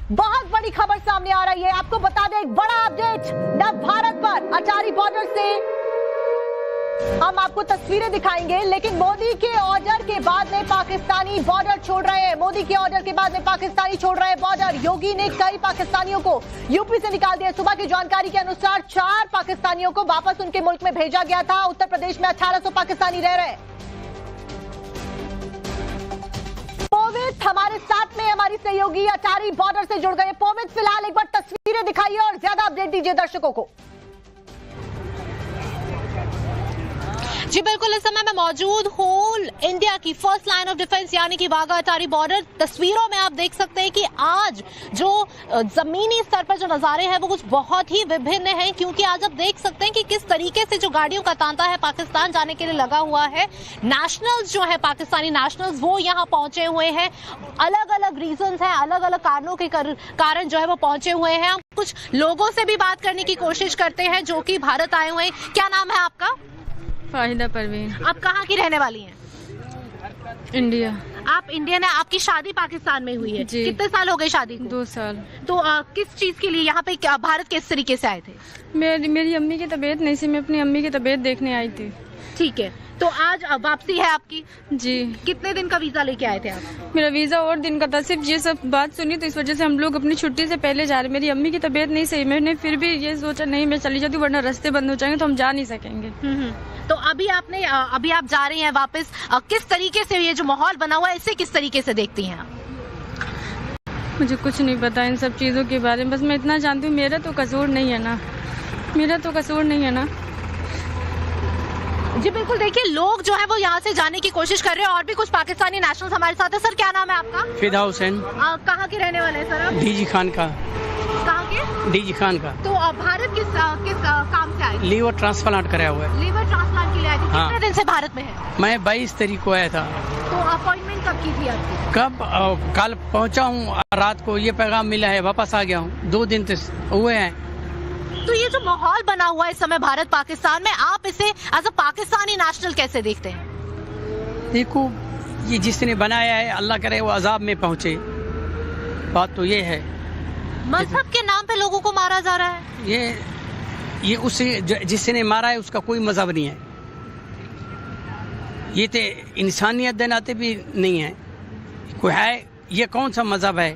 बहुत बड़ी खबर सामने आ रही है। आपको बता दें एक बड़ा अपडेट नव भारत पर। अटारी बॉर्डर से हम आपको तस्वीरें दिखाएंगे, लेकिन मोदी के ऑर्डर के बाद में पाकिस्तानी बॉर्डर छोड़ रहे हैं। मोदी के ऑर्डर के बाद में पाकिस्तानी छोड़ रहे हैं बॉर्डर। योगी ने कई पाकिस्तानियों को यूपी से निकाल दिया। सुबह की जानकारी के अनुसार 4 पाकिस्तानियों को वापस उनके मुल्क में भेजा गया था। उत्तर प्रदेश में 1800 पाकिस्तानी रह रहे हैं। पोवित हमारे साथ में हमारी सहयोगी अटारी बॉर्डर से जुड़ गए। पोवित, फिलहाल एक बार तस्वीरें दिखाइए और ज्यादा अपडेट दीजिए दर्शकों को। जी बिल्कुल, इस समय मैं मौजूद हूँ इंडिया की फर्स्ट लाइन ऑफ डिफेंस यानी कि वाघा अटारी बॉर्डर। तस्वीरों में आप देख सकते हैं कि आज जो जमीनी स्तर पर जो नजारे हैं वो कुछ बहुत ही विभिन्न हैं, क्योंकि आज आप देख सकते हैं कि किस तरीके से जो गाड़ियों का तांता है पाकिस्तान जाने के लिए लगा हुआ है। नेशनल्स जो है पाकिस्तानी नेशनल्स वो यहाँ पहुंचे हुए हैं। अलग अलग रीजंस हैं, अलग अलग कारणों के कारण जो है वो पहुंचे हुए हैं। हम कुछ लोगों से भी बात करने की कोशिश करते हैं जो कि भारत आए हुए हैं। क्या नाम है आपका? फाहिदा परवीन। आप कहाँ की रहने वाली हैं? इंडिया। आप इंडियन है। आपकी शादी पाकिस्तान में हुई है? जी। कितने साल हो गए शादी को? 2 साल। तो किस चीज के लिए यहाँ पे भारत किस तरीके से आए थे? मेरी अम्मी की तबीयत नहीं थी, मैं अपनी अम्मी की तबीयत देखने आई थी। ठीक है, तो आज वापसी है आपकी? जी। कितने दिन का वीजा लेके आए थे आप? मेरा वीजा और दिन का था, सिर्फ ये सब बात सुनी तो इस वजह से हम लोग अपनी छुट्टी से पहले जा रहे। मेरी अम्मी की तबीयत नहीं सही, मैंने फिर भी ये सोचा नहीं मैं चली जाती हूँ वरना रास्ते बंद हो जाएंगे तो हम जा नहीं सकेंगे। तो अभी आप जा रही हैं वापस। किस तरीके से ये जो माहौल बना हुआ है इसे किस तरीके से देखती हैं आप? मुझे कुछ नहीं पता इन सब चीज़ों के बारे में, बस मैं इतना जानती हूँ मेरा तो कसूर नहीं है ना, मेरा तो कसूर नहीं है ना। जी बिल्कुल, देखिए लोग जो है वो यहाँ से जाने की कोशिश कर रहे हैं और भी कुछ पाकिस्तानी नेशनल्स हमारे साथ है। सर क्या नाम है आपका? फिदा हुसैन। कहाँ के रहने वाले हैं सर आप? डीजी खान का। कहाँ के? डीजी खान का। तो भारत किस काम से आए? लीवर ट्रांसप्लांट कराया हुआ है। लीवर ट्रांसप्लांट के लिए आए थे? हाँ। कितने दिन से भारत में है? मैं 22 तारीख को आया था। तो अपॉइंटमेंट कब की थी आपकी? कल पहुंचा हूँ, रात को ये पैगाम मिला है, वापस आ गया हूँ। 2 दिन हुए हैं। तो ये जो माहौल बना हुआ है इस समय भारत पाकिस्तान में, आप इसे एज अ पाकिस्तानी नेशनल कैसे देखते हैं? देखो, ये जिसने बनाया है अल्लाह करे वो अजाब में पहुंचे। बात तो ये है, मजहब के नाम पे लोगों को मारा जा रहा है। ये उसे जिसने मारा है उसका कोई मजहब नहीं है। ये तो इंसानियत देनाते भी नहीं है कोई है। ये कौन सा मजहब है?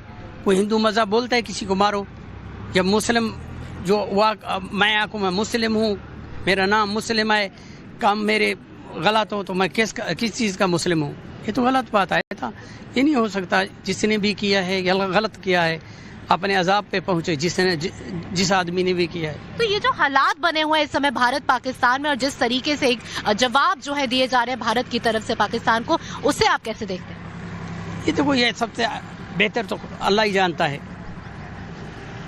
कोई हिंदू मजहब बोलता है किसी को मारो? जब मुस्लिम जो मैं आंखों में मुस्लिम हूँ, मेरा नाम मुस्लिम है, काम मेरे गलत हो तो मैं किस चीज़ का मुस्लिम हूँ? ये तो गलत बात है था। ये नहीं हो सकता। जिसने भी किया है गलत किया है, अपने अजाब पे पहुँचे जिस आदमी ने भी किया है। तो ये जो हालात बने हुए हैं इस समय भारत पाकिस्तान में और जिस तरीके से एक जवाब जो है दिए जा रहे हैं भारत की तरफ से पाकिस्तान को, उसे आप कैसे देखते हैं? ये तो कोई है, सबसे बेहतर तो अल्लाह ही जानता है।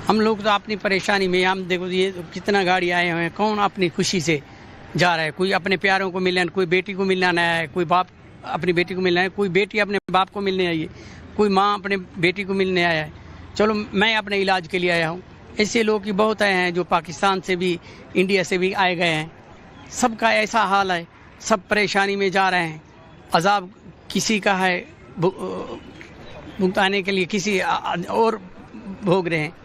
हम लोग तो अपनी परेशानी में, हम देखो ये कितना गाड़ी आए हुए हैं, कौन अपनी खुशी से जा रहा है? कोई अपने प्यारों को मिलने, कोई बेटी को मिलने आया है, कोई बाप अपनी बेटी को मिलना है, कोई बेटी अपने बाप को मिलने आई है, कोई माँ अपने बेटी को मिलने आया है। चलो मैं अपने इलाज के लिए आया हूँ। ऐसे लोग ही बहुत आए हैं जो पाकिस्तान से भी इंडिया से भी आए गए हैं। सबका ऐसा हाल है, सब परेशानी में जा रहे हैं। अजाब किसी का है भुगताने के लिए, किसी और भोग रहे हैं।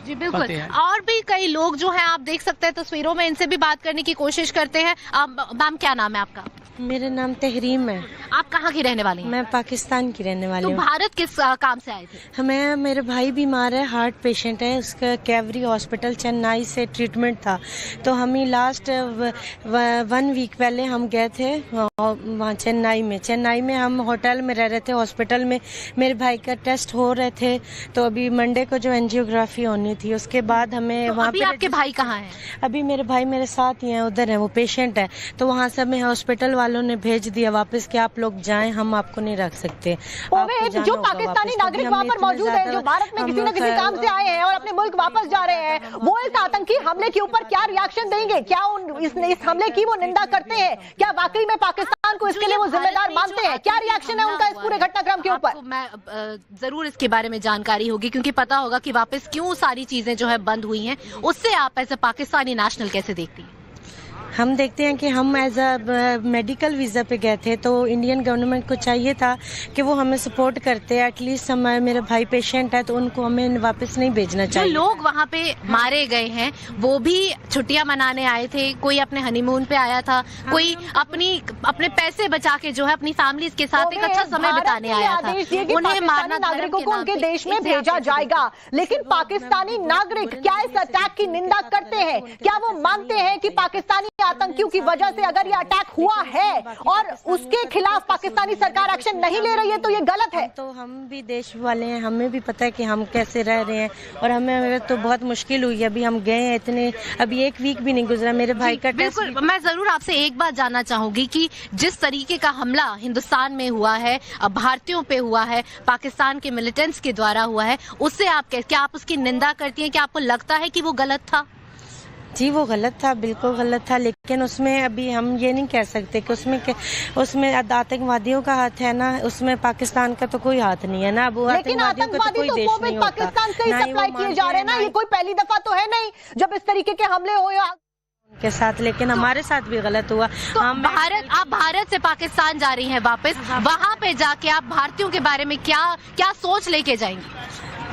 जी बिल्कुल, और भी कई लोग जो हैं आप देख सकते हैं तस्वीरों में, इनसे भी बात करने की कोशिश करते हैं। मैम क्या नाम है आपका? मेरा नाम तहरीम है। आप कहाँ की रहने वाली हैं? मैं पाकिस्तान की रहने वाली हूँ। तो भारत किस काम से आए थे? हमें, मेरे भाई बीमार है, हार्ट पेशेंट है, उसका कैवरी हॉस्पिटल चेन्नई से ट्रीटमेंट था। तो हम ही लास्ट 1 वीक पहले हम गए थे वहाँ चेन्नई में हम होटल में रह रहे थे, हॉस्पिटल में मेरे भाई का टेस्ट हो रहे थे। तो अभी मंडे को जो एंजियोग्राफी होनी थी, उसके बाद हमें तो वहाँ पे। आपके भाई कहाँ हैं? अभी मेरे भाई मेरे साथ ही हैं, उधर है, वो पेशेंट है। तो वहाँ से हमें हॉस्पिटल वालों ने भेज दिया वापस कि आप लोग जाएं, हम आपको नहीं रख सकते। जो पाकिस्तानी नागरिक वहाँ पर मौजूद है, जो भारत में किसी न किसी काम से आए हैं और अपने मुल्क वापस जा रहे हैं, वो इस आतंकी हमले के ऊपर क्या रिएक्शन देंगे? क्या इस हमले की वो निंदा करते हैं? क्या वाकई में पाकिस्तान को इसके लिए वो जिम्मेदार मानते हैं? क्या रिएक्शन है उनका इस पूरे घटनाक्रम के ऊपर? मैं जरूर इसके बारे में जानकारी होगी, क्योंकि पता होगा कि वापस क्यों सारी चीजें जो है बंद हुई हैं। उससे आप ऐसे पाकिस्तानी नेशनल कैसे देखती हैं? हम देखते हैं कि हम एज अ मेडिकल वीज़ा पे गए थे, तो इंडियन गवर्नमेंट को चाहिए था कि वो हमें सपोर्ट करते। एटलीस्ट मेरे भाई पेशेंट है तो उनको हमें वापस नहीं भेजना जो चाहिए। लोग वहाँ पे मारे गए हैं वो भी छुट्टियां मनाने आए थे, कोई अपने हनीमून पे आया था, कोई अपने पैसे बचा के जो है अपनी फैमिली के साथ एक अच्छा समय बिताने आया था। उन्हें मारना, नागरिकों को उनके देश में भेजा जाएगा, लेकिन पाकिस्तानी नागरिक क्या इस अटैक की निंदा करते हैं? क्या वो मानते हैं कि पाकिस्तानी आतंकियों की वजह से अगर ये अटैक हुआ है और उसके खिलाफ पाकिस्तानी सरकार एक्शन नहीं ले रही है तो ये गलत है? तो हम भी देश वाले हैं, हमें भी पता है कि हम कैसे रह रहे हैं और हमें तो बहुत मुश्किल हुई है। अभी हम गए हैं, इतने अभी 1 वीक भी नहीं गुजरा मेरे भाई का टेस्ट। बिल्कुल, मैं जरूर आपसे एक बात जानना चाहूंगी कि जिस तरीके का हमला हिंदुस्तान में हुआ है, भारतीयों पे हुआ है, पाकिस्तान के मिलिटेंट्स के द्वारा हुआ है, उससे आप क्या आप उसकी निंदा करती हैं? क्या आपको लगता है कि वो गलत था? जी वो गलत था, बिल्कुल गलत था, लेकिन उसमें अभी हम ये नहीं कह सकते कि उसमें आतंकवादियों का हाथ है ना, उसमें पाकिस्तान का तो कोई हाथ नहीं है ना। वो लेकिन आतंकवादी तो पाकिस्तान से ही सप्लाई किए जा रहे हैं ना, ये कोई पहली दफा तो है नहीं जब इस तरीके के हमले हुए के साथ, लेकिन हमारे साथ भी गलत हुआ। तो आप भारत से पाकिस्तान जा रही हैं वापस, वहाँ पे जाके आप भारतीयों के बारे में क्या सोच लेके जाएंगी?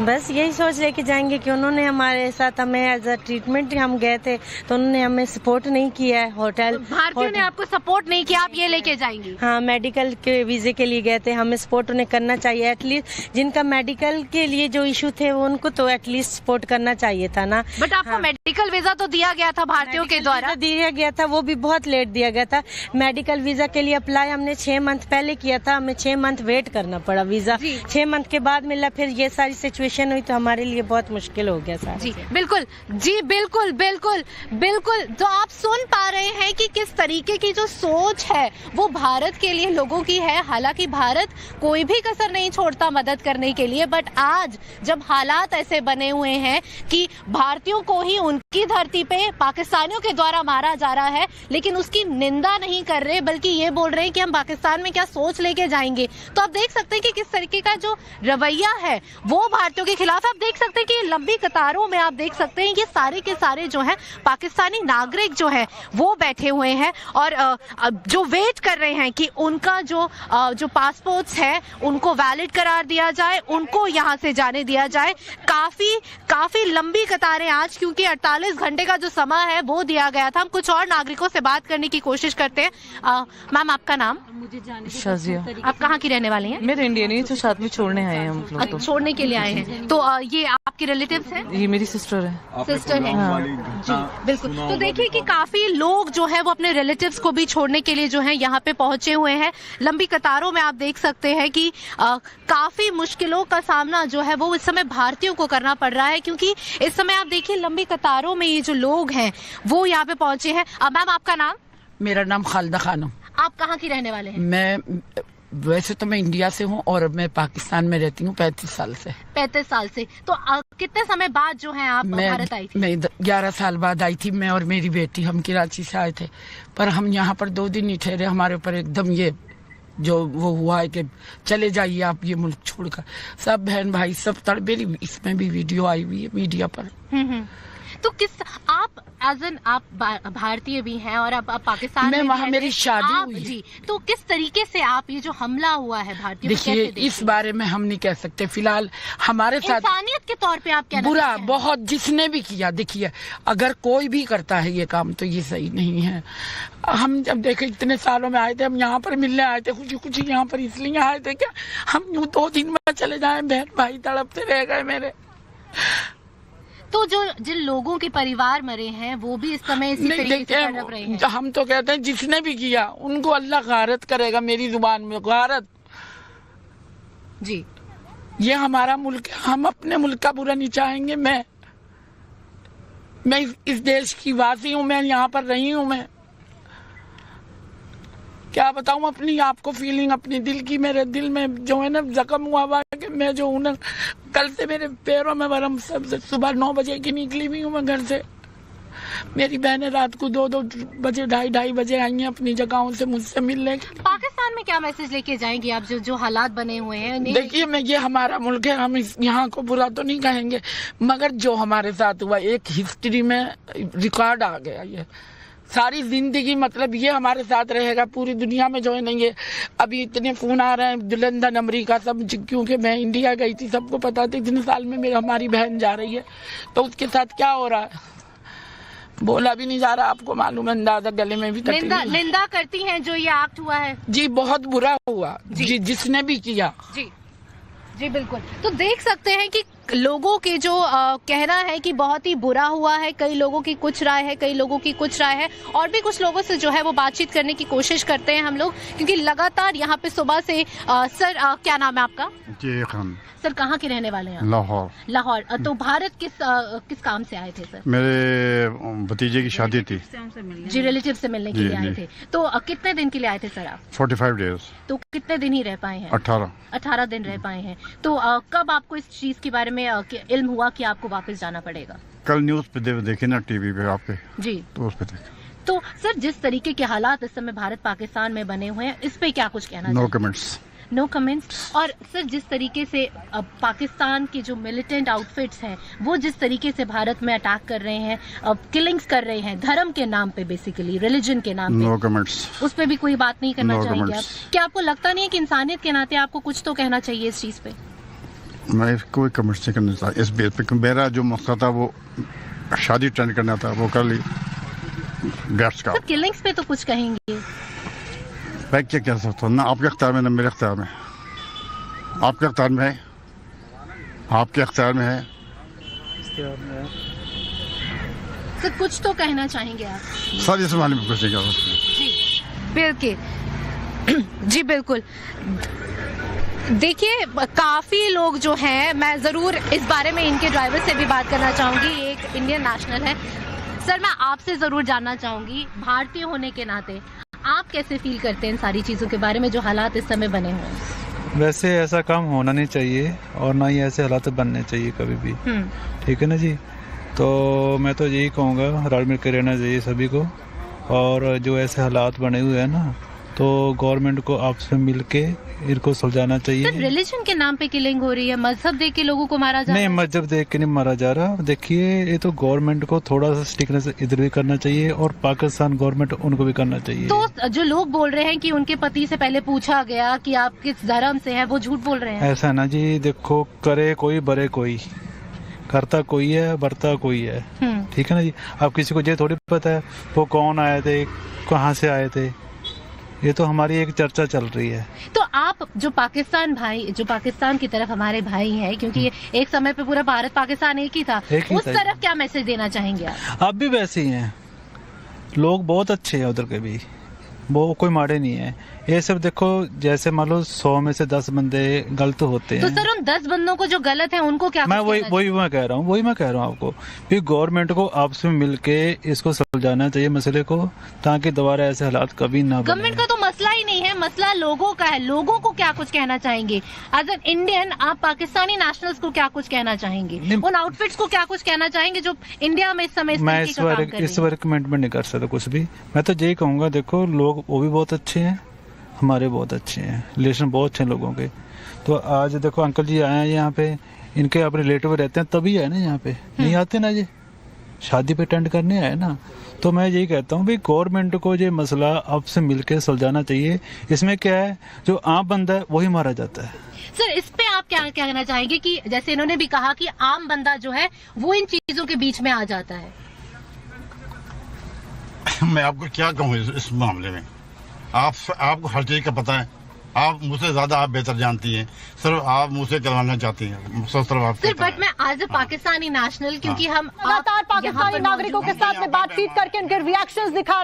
बस यही सोच लेके जाएंगे कि उन्होंने हमारे साथ हमें एज अ ट्रीटमेंट हम गए थे तो उन्होंने हमें सपोर्ट नहीं किया है। होटल भारतीयों ने आपको सपोर्ट नहीं किया, आप ये लेके जाएंगी? हाँ, मेडिकल के वीजे के लिए गए थे, हमें सपोर्ट उन्हें करना चाहिए। एटलीस्ट जिनका मेडिकल के लिए जो इशू थे वो उनको तो एटलीस्ट सपोर्ट करना चाहिए था ना। बट आपको मेडिकल वीजा तो दिया गया था भारतीयों के द्वारा? दिया गया था, वो भी बहुत लेट दिया गया था। मेडिकल वीजा के लिए अप्लाई हमने 6 मंथ पहले किया था, हमें 6 मंथ वेट करना पड़ा वीजा। 6 मंथ के बाद मिला, फिर ये सारी सिचुएशन हुई तो हमारे लिए बहुत मुश्किल हो गया सारा। जी बिल्कुल, जी बिल्कुल बिल्कुल बिल्कुल। तो आप सुन पा रहे हैं कि किस तरीके की जो सोच है वो भारत के लिए लोगों की है। हालांकि भारत कोई भी कसर नहीं छोड़ता मदद करने के लिए, बट आज जब हालात ऐसे बने हुए हैं कि भारतीयों को ही उनकी धरती पे पाकिस्तानियों के द्वारा मारा जा रहा है, लेकिन उसकी निंदा नहीं कर रहे, बल्कि ये बोल रहे हैं कि हम पाकिस्तान में क्या सोच लेके जाएंगे। तो आप देख सकते हैं कि किस तरीके का जो रवैया है वो भारतीयों के खिलाफ। आप देख सकते हैं कि लंबी कतारों में आप देख सकते हैं ये सारे के सारे जो हैं पाकिस्तानी नागरिक जो हैं वो बैठे हुए हैं और जो वेट कर रहे हैं कि उनका जो पासपोर्ट्स है उनको वैलिड करार दिया जाए, उनको यहाँ से जाने दिया जाए। काफी लंबी कतारें आज, क्योंकि 48 घंटे का जो समय है वो दिया गया था। हम कुछ और नागरिकों से बात करने की कोशिश करते हैं। मैम, आपका नाम? शाजिया। आप कहाँ की रहने वाली हैं? मेरे इंडियन ही तो साथ में छोड़ने आए हैं हम लोग। तो छोड़ने के लिए आए हैं, तो ये आपके रिलेटिव्स हैं? ये मेरी सिस्टर है। सिस्टर है। हाँ। जी बिल्कुल। तो देखिए कि काफी लोग जो है वो अपने रिलेटिव्स को भी छोड़ने के लिए जो है यहाँ पे पहुंचे हुए हैं। लंबी कतारों में आप देख सकते हैं कि काफी मुश्किलों का सामना जो है वो इस समय भारतीयों को करना पड़ रहा है, क्योंकि इस समय आप देखिए लंबी कतारों में ये जो लोग हैं वो यहाँ पे पहुंचे हैं। मैम, आपका नाम? मेरा नाम खालिदा खानम। आप कहाँ की रहने वाले हैं? मैं वैसे तो मैं इंडिया से हूँ और मैं पाकिस्तान में रहती हूँ 35 साल से। 35 साल से। तो कितने समय बाद जो है आप भारत आई थी? मैं 11 साल बाद आई थी। मैं और मेरी बेटी, हम कराची से आए थे, पर हम यहाँ पर 2 दिन ही ठहरे। हमारे ऊपर एकदम ये जो वो हुआ है कि चले जाइए आप ये मुल्क छोड़कर। सब बहन भाई सब तड़बेली, इसमें भी वीडियो आई हुई है मीडिया पर। तो आप आप भारतीय भी हैं और आप पाकिस्तान में वहाँ मेरी शादी हुई जी, तो किस तरीके से आप ये जो हमला हुआ है भारतीय, देखिए इस बारे में हम नहीं कह सकते। फिलहाल हमारे साथ इंसानियत के तौर पे आप क्या बुरा बहुत जिसने भी किया, देखिए अगर कोई भी करता है ये काम तो ये सही नहीं है। हम जब देखे इतने सालों में आए थे, हम यहाँ पर मिलने आए थे, खुशी खुशी यहाँ पर इसलिए आए थे क्या हम 2 दिन में चले जाए। बहन भाई तड़पते रह गए मेरे। तो जिन लोगों के परिवार मरे हैं वो भी इस समय इसी तरीके से तड़प रहे हैं। हम तो कहते हैं जिसने भी किया उनको अल्लाह गारत करेगा। मेरी जुबान में गारत। जी, ये हमारा मुल्क है, हम अपने मुल्क का बुरा नहीं चाहेंगे। मैं इस देश की वासी हूँ, मैं यहाँ पर रही हूँ। मैं क्या बताऊँ अपनी आपको फीलिंग, अपनी दिल की। मेरे दिल में जो है ना जख्म हुआ कि मैं जो हूँ ना, कल से मेरे पैरों में वरम सब। सुबह 9 बजे की निकली हुई हूँ मैं घर से। मेरी बहनें रात को 2-2 बजे 2:30 बजे आई हैं अपनी जगहों से मुझसे मिलने के लिए। पाकिस्तान में क्या मैसेज लेके जाएंगी आप, जो हालात बने हुए हैं? देखिए मैं ये हमारा मुल्क है, हम यहाँ को बुरा तो नहीं कहेंगे, मगर जो हमारे साथ हुआ एक हिस्ट्री में रिकॉर्ड आ गया। ये सारी जिंदगी मतलब ये हमारे साथ रहेगा, पूरी दुनिया में जो है नहीं है। अभी इतने फोन आ रहे हैं लंदन अमेरिका सब, क्योंकि मैं इंडिया गई थी, सबको पता था इतने साल में हमारी बहन जा रही है, तो उसके साथ क्या हो रहा है बोला भी नहीं जा रहा। आपको मालूम है, अंदाजा गले में भी निंदा करती हैं जो ये एक्ट हुआ है। जी बहुत बुरा हुआ जी, जिसने भी किया। जी जी बिल्कुल। तो देख सकते हैं कि लोगों के जो कहना है कि बहुत ही बुरा हुआ है, कई लोगों की कुछ राय है, कई लोगों की कुछ राय है, और भी कुछ लोगों से जो है वो बातचीत करने की कोशिश करते हैं हम लोग, क्योंकि लगातार यहाँ पे सुबह से सर क्या नाम है आपका? जी खान। सर कहाँ के रहने वाले हैं? लाहौर। लाहौर। तो भारत किस काम से आए थे सर? मेरे भतीजे की शादी थी जी, रिलेटिव से मिलने के लिए आए थे। तो कितने दिन के लिए आए थे सर आप? 45 डेज। तो कितने दिन ही रह पाए हैं? 18 दिन रह पाए हैं। तो कब आपको इस चीज के बारे में इल्म हुआ कि आपको वापस जाना पड़ेगा? कल न्यूज पे देखे ना, टीवी पे आपके जी, तो उस पे देखे। तो सर जिस तरीके के हालात इस समय भारत पाकिस्तान में बने हुए हैं, इस पे क्या कुछ कहना? No comments. No comments. और सर जिस तरीके से अब पाकिस्तान के जो मिलिटेंट आउटफिट्स हैं वो जिस तरीके से भारत में अटैक कर रहे हैं, अब किलिंग्स कर रहे हैं धर्म के नाम पे, बेसिकली रिलीजन के नाम पे, नो कमेंट्स। उस पे भी कोई बात नहीं करना No चाहेंगे comments. आप? क्या आपको लगता नहीं है कि इंसानियत के नाते आपको कुछ तो कहना चाहिए इस चीज पे? मैं कोई कमेंट्स नहीं करना चाहता इस बेस पे। मेरा जो मकसद था वो शादी अटेंड करना था, वो कर ली। डेट्स का सर किलिंग्स पे तो कुछ कहेंगे? मैं क्या कह सकता हूँ ना, आपके अख्तियार में ना मेरे अख्तियार में। आपके अख्तियार में है, आपके अख्तियार में है। सर कुछ तो कहना चाहेंगे आप? सर इस मामले में कुछ नहीं कह सकते। जी बिल्कुल। जी बिल्कुल। देखिए काफी लोग जो हैं, मैं जरूर इस बारे में इनके ड्राइवर से भी बात करना चाहूंगी, ये एक इंडियन नेशनल है। सर मैं आपसे जरूर जानना चाहूंगी, भारतीय होने के नाते आप कैसे फील करते हैं इन सारी चीजों के बारे में जो हालात इस समय बने हुए हैं? वैसे ऐसा काम होना नहीं चाहिए और ना ही ऐसे हालात बनने चाहिए कभी भी, ठीक है ना जी। तो मैं तो यही कहूँगा रल मिल के रहना चाहिए सभी को, और जो ऐसे हालात बने हुए हैं ना, तो गवर्नमेंट को आपस में मिल के इनको सुलझाना चाहिए। सर रिलीजन के नाम पे किलिंग हो रही है, मजहब देख के लोगों को मारा जा रहा है? नहीं, मजहब देख के नहीं मारा जा रहा। देखिए ये तो गवर्नमेंट को थोड़ा सा स्टिकनेस इधर भी करना चाहिए और पाकिस्तान गवर्नमेंट उनको भी करना चाहिए। तो जो लोग बोल रहे हैं कि उनके पति से पहले पूछा गया कि आप किस धर्म से हैं, वो झूठ बोल रहे हैं? ऐसा ना जी, देखो करे कोई बरे कोई, करता कोई है बरता कोई है, ठीक है ना जी। अब किसी को ये थोड़ी पता है वो कौन आए थे, कहाँ से आए थे, ये तो हमारी एक चर्चा चल रही है। तो आप जो पाकिस्तान की तरफ हमारे भाई हैं, क्योंकि एक समय पे पूरा भारत पाकिस्तान एक ही था, उस तरफ क्या मैसेज देना चाहेंगे आप? अब भी वैसे ही हैं, लोग बहुत अच्छे हैं उधर के भी, वो कोई माड़े नहीं है। ये सब देखो, जैसे मान लो 100 में से 10 बंदे गलत होते हैं, तो सर उन 10 बंदों को जो गलत है उनको क्या? मैं वही मैं कह रहा हूँ आपको कि गवर्नमेंट को आपस में मिलके इसको सुलझाना चाहिए मसले को, ताकि दोबारा ऐसे हालात कभी ना बने। गवर्नमेंट का तो मसला ही नहीं है, मसला लोगों का है। लोगों को क्या कुछ कहना चाहेंगे एज एन इंडियन? आप पाकिस्तानी नेशनल्स को क्या कुछ कहना चाहेंगे? उन आउटफिट्स को क्या कुछ कहना चाहेंगे जो इंडिया में इस समय मैं इस बार कमेंटमेंट नहीं कर सकता कुछ भी। मैं तो यही कहूँगा, देखो लोग वो भी बहुत अच्छे हैं, हमारे बहुत अच्छे हैं, रिलेशन बहुत अच्छे हैं लोगों के। तो आज देखो अंकल जी आए हैं यहाँ पे, इनके अपने रिलेटिव रहते हैं तभी आए ना यहाँ पे, नहीं आते ना जी, शादी पे अटेंड करने आए ना। तो मैं यही कहता हूँ भाई गवर्नमेंट को ये मसला आपसे मिलके सुलझाना चाहिए। इसमें क्या है, जो आम बंदा है वही मारा जाता है। सर इस पे आप क्या कहना चाहेंगे कि जैसे इन्होंने भी कहा कि आम बंदा जो है वो इन चीजों के बीच में आ जाता है? मैं आपको क्या कहूँ इस मामले में, आपको हर चीज का पता है, आप मुझसे ज्यादा आप बेहतर जानती हैं, सिर्फ आप मुझसे करवाना चाहती हैं। सर बट मैं एज ए पाकिस्तानी नेशनल, क्योंकि हम लगातार पाकिस्तानी नागरिकों के साथ में बातचीत करके उनके रिएक्शंस दिखा